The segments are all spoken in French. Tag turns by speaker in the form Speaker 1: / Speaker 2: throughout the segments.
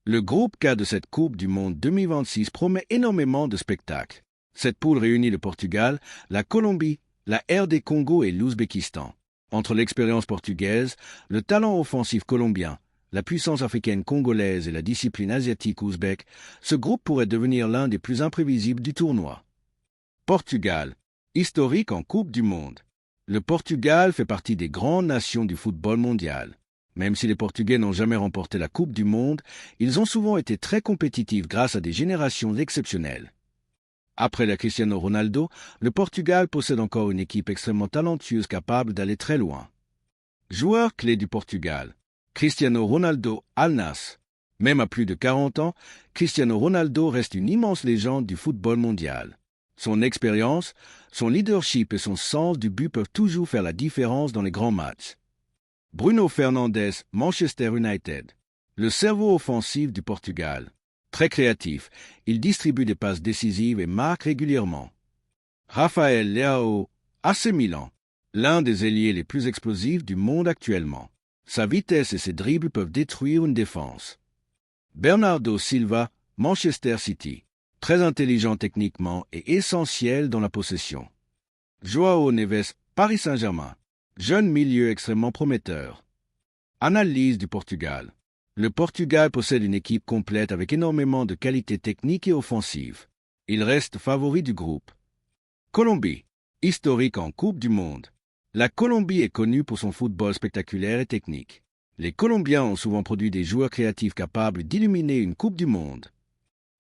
Speaker 1: Le groupe K de cette Coupe du Monde 2026 promet énormément de spectacles. Cette poule réunit le Portugal, la Colombie, la RD Congo et l'Ouzbékistan. Entre l'expérience portugaise, le talent offensif colombien, la puissance africaine congolaise et la discipline asiatique ouzbek, ce groupe pourrait devenir l'un des plus imprévisibles du tournoi. Portugal, historique en Coupe du Monde. Le Portugal fait partie des grandes nations du football mondial. Même si les Portugais n'ont jamais remporté la Coupe du Monde, ils ont souvent été très compétitifs grâce à des générations exceptionnelles. Après la Cristiano Ronaldo, le Portugal possède encore une équipe extrêmement talentueuse capable d'aller très loin. Joueur clé du Portugal, Cristiano Ronaldo Al Nassr. Même à plus de 40 ans, Cristiano Ronaldo reste une immense légende du football mondial. Son expérience, son leadership et son sens du but peuvent toujours faire la différence dans les grands matchs. Bruno Fernandes, Manchester United. Le cerveau offensif du Portugal. Très créatif, il distribue des passes décisives et marque régulièrement. Rafael Leao, AC Milan. L'un des ailiers les plus explosifs du monde actuellement. Sa vitesse et ses dribbles peuvent détruire une défense. Bernardo Silva, Manchester City. Très intelligent techniquement et essentiel dans la possession. João Neves, Paris Saint-Germain. Jeune milieu extrêmement prometteur. Analyse du Portugal. Le Portugal possède une équipe complète avec énormément de qualités techniques et offensives. Il reste favori du groupe. Colombie. Historique en Coupe du Monde. La Colombie est connue pour son football spectaculaire et technique. Les Colombiens ont souvent produit des joueurs créatifs capables d'illuminer une Coupe du Monde.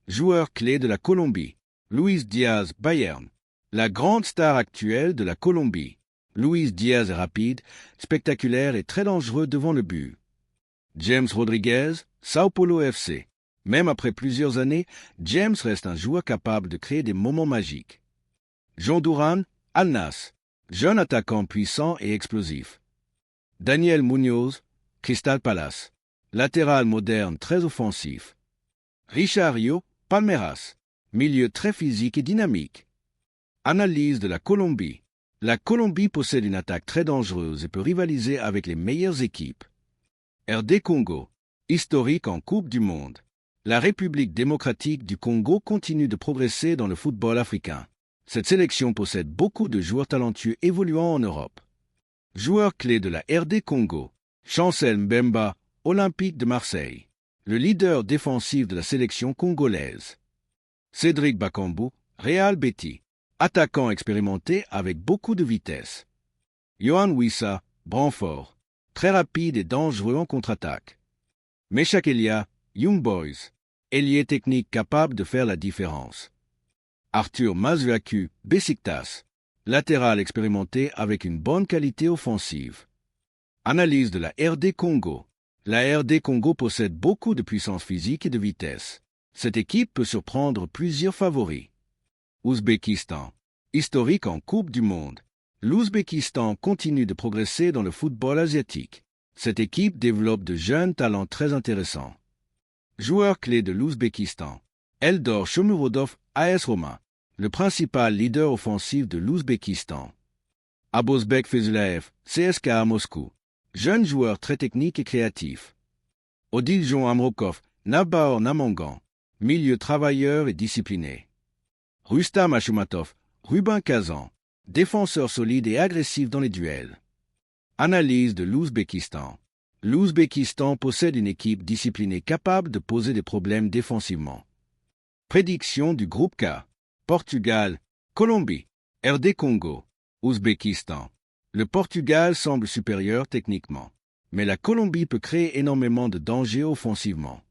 Speaker 1: Joueur clé de la Colombie. Luis Diaz, Bayern. La grande star actuelle de la Colombie. Luis Diaz est rapide, spectaculaire et très dangereux devant le but. James Rodriguez, Sao Paulo FC. Même après plusieurs années, James reste un joueur capable de créer des moments magiques. Jean Duran, Al Nassr. Jeune attaquant puissant et explosif. Daniel Munoz, Crystal Palace. Latéral moderne très offensif. Richard Rio, Palmeiras. Milieu très physique et dynamique. Analyse de la Colombie. La Colombie possède une attaque très dangereuse et peut rivaliser avec les meilleures équipes. RD Congo. Historique en Coupe du Monde. La République démocratique du Congo continue de progresser dans le football africain. Cette sélection possède beaucoup de joueurs talentueux évoluant en Europe. Joueur clé de la RD Congo. Chancel Mbemba, Olympique de Marseille. Le leader défensif de la sélection congolaise. Cédric Bakambu, Real Betis. Attaquant expérimenté avec beaucoup de vitesse. Yohan Wissa, Brantford. Très rapide et dangereux en contre-attaque. Meshak Elia, Young Boys. Ailier technique capable de faire la différence. Arthur Masuaku, Besiktas. Latéral expérimenté avec une bonne qualité offensive. Analyse de la RD Congo. La RD Congo possède beaucoup de puissance physique et de vitesse. Cette équipe peut surprendre plusieurs favoris. Ouzbékistan. Historique en Coupe du Monde. L'Ouzbékistan continue de progresser dans le football asiatique. Cette équipe développe de jeunes talents très intéressants. Joueur clé de l'Ouzbékistan. Eldor Shomurodov, AS Roma. Le principal leader offensif de l'Ouzbékistan. Abozbek Fezulaev, CSKA Moscou. Jeune joueur très technique et créatif. Odiljon Amrokov, Nabaor Namangan. Milieu travailleur et discipliné. Rustam Ashumatov, Ruben Kazan. Défenseur solide et agressif dans les duels. Analyse de l'Ouzbékistan. L'Ouzbékistan possède une équipe disciplinée capable de poser des problèmes défensivement. Prédiction du groupe K. Portugal, Colombie, RD Congo, Ouzbékistan. Le Portugal semble supérieur techniquement, mais la Colombie peut créer énormément de dangers offensivement.